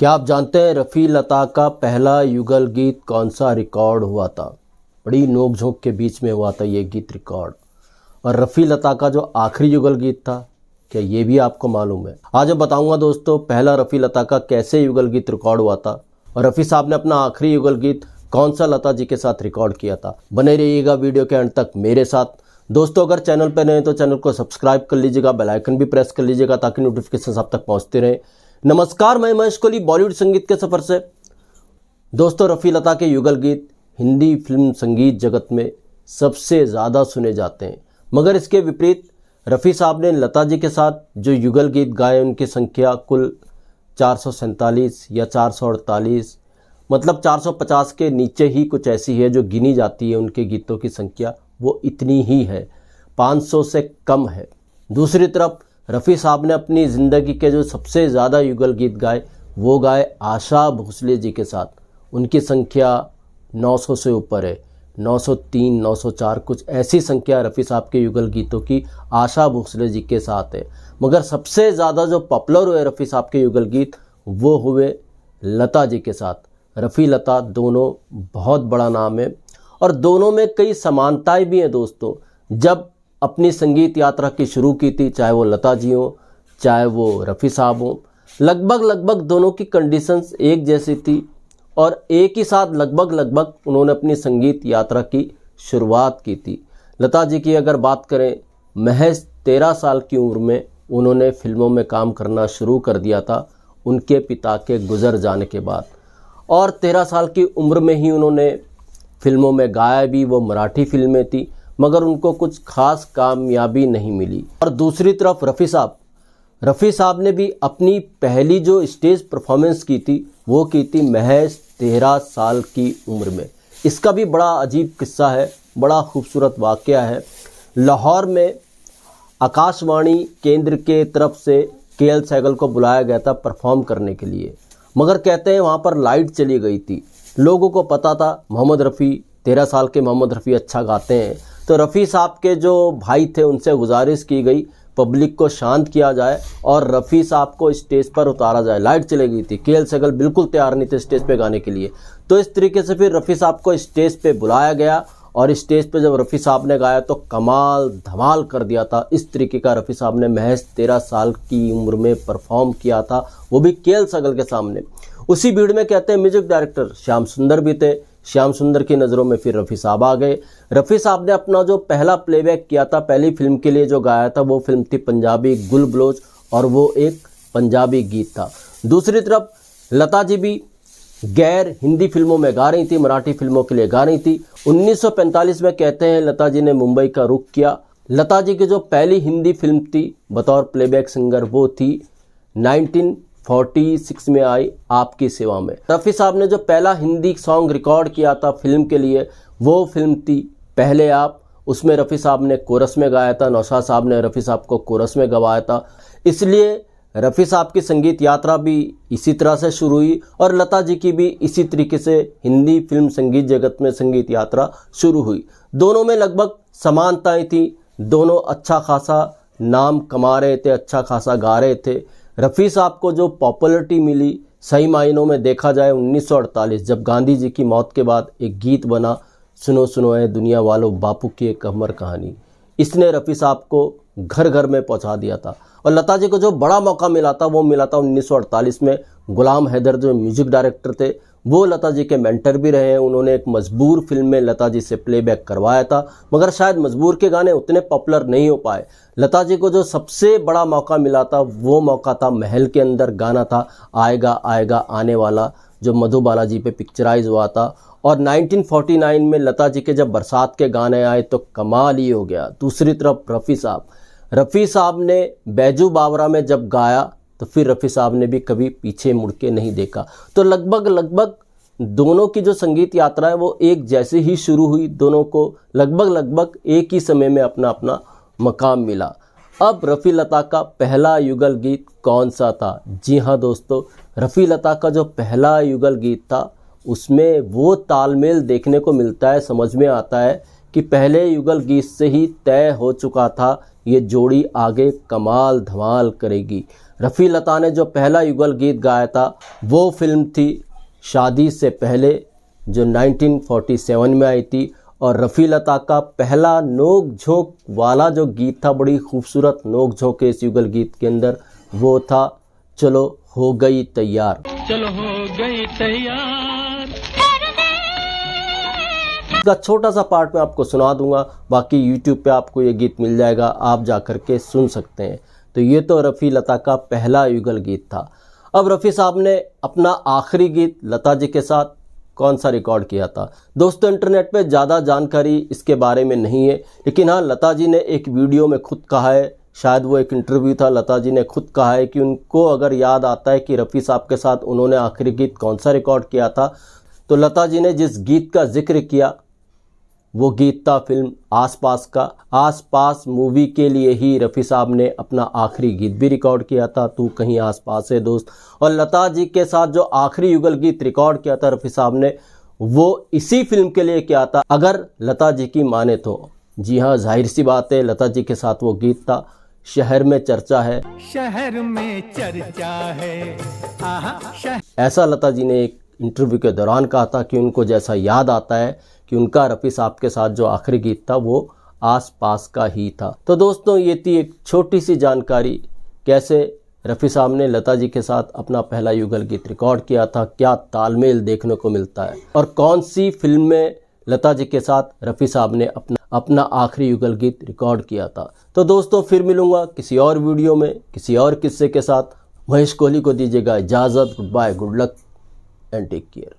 क्या आप जानते हैं रफ़ी लता का पहला युगल गीत कौन सा रिकॉर्ड हुआ था? बड़ी नोक-झोंक के बीच में हुआ था ये गीत रिकॉर्ड। और रफ़ी लता का जो आखिरी युगल गीत था, क्या ये भी आपको मालूम है? आज मैं बताऊंगा दोस्तों पहला रफ़ी लता का कैसे युगल गीत रिकॉर्ड हुआ था और रफ़ी साहब ने अपना आखिरी युगल गीत कौन सा लता जी के साथ रिकॉर्ड किया था। बने रहिएगा वीडियो के अंत तक मेरे साथ। दोस्तों अगर चैनल पर नए हैं तो चैनल को सब्सक्राइब कर लीजिएगा, बेल आइकन भी प्रेस कर लीजिएगा ताकि नोटिफिकेशन आप तक पहुंचते रहे। नमस्कार, मैं महेश कोहली बॉलीवुड संगीत के सफ़र से। दोस्तों रफ़ी लता के युगल गीत हिंदी फिल्म संगीत जगत में सबसे ज़्यादा सुने जाते हैं, मगर इसके विपरीत रफ़ी साहब ने लता जी के साथ जो युगल गीत गाए उनकी संख्या कुल 447 या 448, मतलब 450 के नीचे ही कुछ ऐसी है जो गिनी जाती है। उनके गीतों की संख्या वो इतनी ही है, 500 से कम है। दूसरी तरफ रफ़ी साहब ने अपनी ज़िंदगी के जो सबसे ज़्यादा युगल गीत गाए वो गाए आशा भोसले जी के साथ। उनकी संख्या 900 से ऊपर है, 903, 904 कुछ ऐसी संख्या रफ़ी साहब के युगल गीतों की आशा भोसले जी के साथ है। मगर सबसे ज़्यादा जो पॉपुलर हुए रफ़ी साहब के युगल गीत वो हुए लता जी के साथ। रफ़ी लता दोनों बहुत बड़ा नाम है और दोनों में कई समानताएं भी हैं दोस्तों। जब अपनी संगीत यात्रा की शुरू की थी, चाहे वो लता जी हों चाहे वो रफ़ी साहब हों, लगभग दोनों की कंडीशंस एक जैसी थी और एक ही साथ लगभग उन्होंने अपनी संगीत यात्रा की शुरुआत की थी। लता जी की अगर बात करें, महज 13 साल की उम्र में उन्होंने फिल्मों में काम करना शुरू कर दिया था उनके पिता के गुजर जाने के बाद, और 13 साल की उम्र में ही उन्होंने फिल्मों में गाया भी। वो मराठी फिल्में थी मगर उनको कुछ खास कामयाबी नहीं मिली। और दूसरी तरफ रफ़ी साहब ने भी अपनी पहली जो स्टेज परफॉर्मेंस की थी वो की थी महज 13 साल की उम्र में। इसका भी बड़ा अजीब किस्सा है, बड़ा खूबसूरत वाक़या है। लाहौर में आकाशवाणी केंद्र के तरफ से के.एल. सहगल को बुलाया गया था परफॉर्म करने के लिए, मगर कहते हैं वहाँ पर लाइट चली गई थी। लोगों को पता था मोहम्मद रफ़ी, 13 साल के मोहम्मद रफ़ी अच्छा गाते हैं, तो रफ़ी साहब के जो भाई थे उनसे गुजारिश की गई पब्लिक को शांत किया जाए और रफ़ी साहब को स्टेज पर उतारा जाए। लाइट चली गई थी, के.एल. सहगल बिल्कुल तैयार नहीं थे स्टेज पे गाने के लिए। तो इस तरीके से फिर रफ़ी साहब को स्टेज पे बुलाया गया और स्टेज पे जब रफ़ी साहब ने गाया तो कमाल धमाल कर दिया था। इस तरीके का रफ़ी साहब ने महज 13 साल की उम्र में परफॉर्म किया था, वो भी के.एल. सहगल के सामने। उसी भीड़ में कहते हैं म्यूजिक डायरेक्टर श्याम सुंदर भी थे। श्याम सुंदर की नज़रों में फिर रफ़ी साहब आ गए। रफ़ी साहब ने अपना जो पहला प्लेबैक किया था, पहली फिल्म के लिए जो गाया था, वो फिल्म थी पंजाबी गुल बलोच और वो एक पंजाबी गीत था। दूसरी तरफ लता जी भी गैर हिंदी फिल्मों में गा रही थी, मराठी फिल्मों के लिए गा रही थी। 1945 में कहते हैं लता जी ने मुंबई का रुख किया। लता जी की जो पहली हिंदी फिल्म थी बतौर प्लेबैक सिंगर वो थी 1946 में आई आपकी सेवा में। रफ़ी साहब ने जो पहला हिंदी सॉन्ग रिकॉर्ड किया था फिल्म के लिए वो फिल्म थी पहले आप। उसमें रफ़ी साहब ने कोरस में गाया था, नौशाद साहब ने रफ़ी साहब को कोरस में गवाया था। इसलिए रफ़ी साहब की संगीत यात्रा भी इसी तरह से शुरू हुई और लता जी की भी इसी तरीके से हिंदी फिल्म संगीत जगत में संगीत यात्रा शुरू हुई। दोनों में लगभग समानताएं थी, दोनों अच्छा खासा नाम कमा रहे थे, अच्छा खासा गा रहे थे। रफ़ी साहब को जो पॉपुलरिटी मिली सही मायनों में देखा जाए 1948 जब गांधी जी की मौत के बाद एक गीत बना, सुनो सुनो है दुनिया वालों बापू की एक अमर कहानी, इसने रफ़ी साहब को घर घर में पहुंचा दिया था। और लता जी को जो बड़ा मौका मिला था वो मिला था 1948 में। गुलाम हैदर जो म्यूजिक डायरेक्टर थे वो लता जी के मेंटर भी रहे हैं। उन्होंने एक मजबूर फिल्म में लता जी से प्लेबैक करवाया था, मगर शायद मजबूर के गाने उतने पॉपुलर नहीं हो पाए। लता जी को जो सबसे बड़ा मौका मिला था वो मौका था महल के अंदर गाना था आएगा आएगा आने वाला, जो मधु बालाजी पे पिक्चराइज हुआ था। और 1949 में लता जी के जब बरसात के गाने आए तो कमाल ही हो गया। दूसरी तरफ रफ़ी साहब ने बैजू बावरा में जब गाया तो फिर रफ़ी साहब ने भी कभी पीछे मुड़ के नहीं देखा। तो लगभग दोनों की जो संगीत यात्रा है वो एक जैसे ही शुरू हुई। दोनों को लगभग एक ही समय में अपना अपना मकाम मिला। अब रफ़ी लता का पहला युगल गीत कौन सा था? जी हाँ दोस्तों, रफ़ी लता का जो पहला युगल गीत था उसमें वो तालमेल देखने को मिलता है, समझ में आता है कि पहले युगल गीत से ही तय हो चुका था ये जोड़ी आगे कमाल धमाल करेगी। रफ़ी लता ने जो पहला युगल गीत गाया था वो फिल्म थी शादी से पहले, जो 1947 में आई थी। और रफ़ी लता का पहला नोक झोंक वाला जो गीत था, बड़ी खूबसूरत नोक झोंक इस युगल गीत के अंदर, वो था चलो हो गई तैयार। चलो हो गई तैयार। इसका छोटा सा पार्ट मैं आपको सुना दूंगा, बाकी YouTube पे आपको ये गीत मिल जाएगा, आप जा कर के सुन सकते हैं। तो ये तो रफ़ी लता का पहला युगल गीत था। अब रफ़ी साहब ने अपना आखिरी गीत लता जी के साथ कौन सा रिकॉर्ड किया था? दोस्तों, इंटरनेट पे ज़्यादा जानकारी इसके बारे में नहीं है, लेकिन हाँ, लता जी ने एक वीडियो में खुद कहा है, शायद वो एक इंटरव्यू था, लता जी ने खुद कहा है कि उनको अगर याद आता है कि रफ़ी साहब के साथ उन्होंने आखिरी गीत कौन सा रिकॉर्ड किया था, तो लता जी ने जिस गीत का जिक्र किया वो गीत था फिल्म आसपास का। आसपास मूवी के लिए ही रफ़ी साहब ने अपना आखिरी गीत भी रिकॉर्ड किया था, तू कहीं आसपास है दोस्त। और लता जी के साथ जो आखिरी युगल गीत रिकॉर्ड किया था रफ़ी साहब ने, वो इसी फिल्म के लिए किया था, अगर लता जी की माने तो। जी हाँ, जाहिर सी बात है, लता जी के साथ वो गीत था शहर में चर्चा है। शहर में चर्चा है, ऐसा लता जी ने एक इंटरव्यू के दौरान कहा था कि उनको जैसा याद आता है कि उनका रफ़ी साहब के साथ जो आखिरी गीत था वो आस पास का ही था। तो दोस्तों, ये थी एक छोटी सी जानकारी, कैसे रफ़ी साहब ने लता जी के साथ अपना पहला युगल गीत रिकॉर्ड किया था, क्या तालमेल देखने को मिलता है, और कौन सी फिल्म में लता जी के साथ रफ़ी साहब ने अपना आखिरी युगल गीत रिकॉर्ड किया था। तो दोस्तों, फिर मिलूंगा किसी और वीडियो में किसी और किस्से के साथ। महेश कोहली को दीजिएगा इजाज़त। Goodbye, good luck and take care.